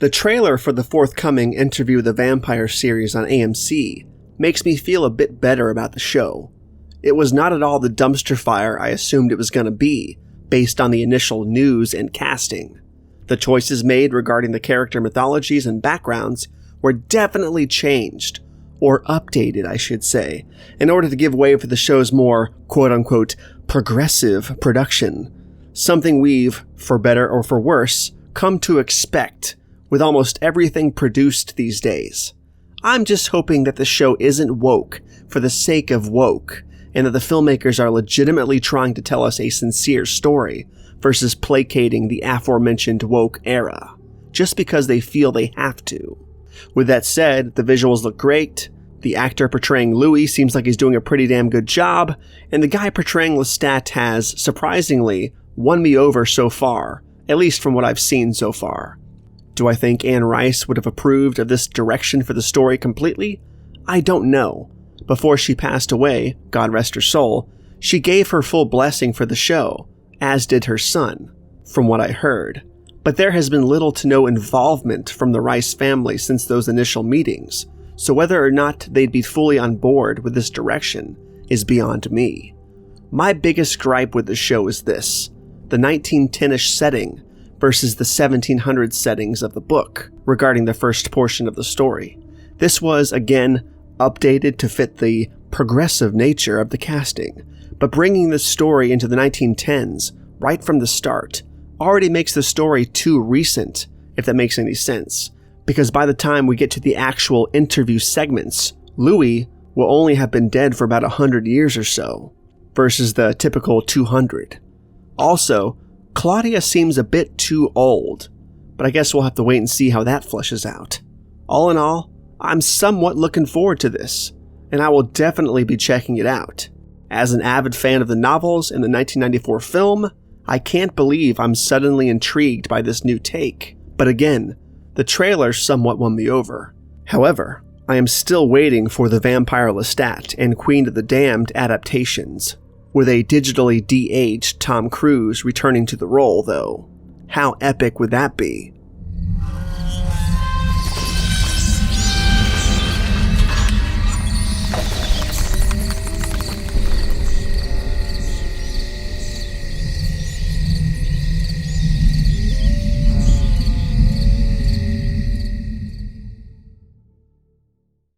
The trailer for the forthcoming Interview with the Vampire series on AMC makes me feel a bit better about the show. It was not at all the dumpster fire I assumed it was going to be, based on the initial news and casting. The choices made regarding the character mythologies and backgrounds were definitely changed, or updated I should say, in order to give way for the show's more quote-unquote progressive production, something we've, for better or for worse, come to expect with almost everything produced these days. I'm just hoping that the show isn't woke for the sake of woke, and that the filmmakers are legitimately trying to tell us a sincere story versus placating the aforementioned woke era, just because they feel they have to. With that said, the visuals look great, the actor portraying Louis seems like he's doing a pretty damn good job, and the guy portraying Lestat has, surprisingly, won me over so far, at least from what I've seen so far. Do I think Anne Rice would have approved of this direction for the story completely? I don't know. Before she passed away, God rest her soul, she gave her full blessing for the show, as did her son, from what I heard. But there has been little to no involvement from the Rice family since those initial meetings, so whether or not they'd be fully on board with this direction is beyond me. My biggest gripe with the show is this: the 1910-ish setting versus the 1700s settings of the book regarding the first portion of the story. This was, again, updated to fit the progressive nature of the casting, but bringing this story into the 1910s right from the start already makes the story too recent, if that makes any sense, because by the time we get to the actual interview segments, Louis will only have been dead for about 100 years or so, versus the typical 200. Also, Claudia seems a bit too old, but I guess we'll have to wait and see how that fleshes out. All in all, I'm somewhat looking forward to this, and I will definitely be checking it out. As an avid fan of the novels and the 1994 film, I can't believe I'm suddenly intrigued by this new take, but again, the trailer somewhat won me over. However, I am still waiting for the Vampire Lestat and Queen of the Damned adaptations, with a digitally de-aged Tom Cruise returning to the role though. How epic would that be?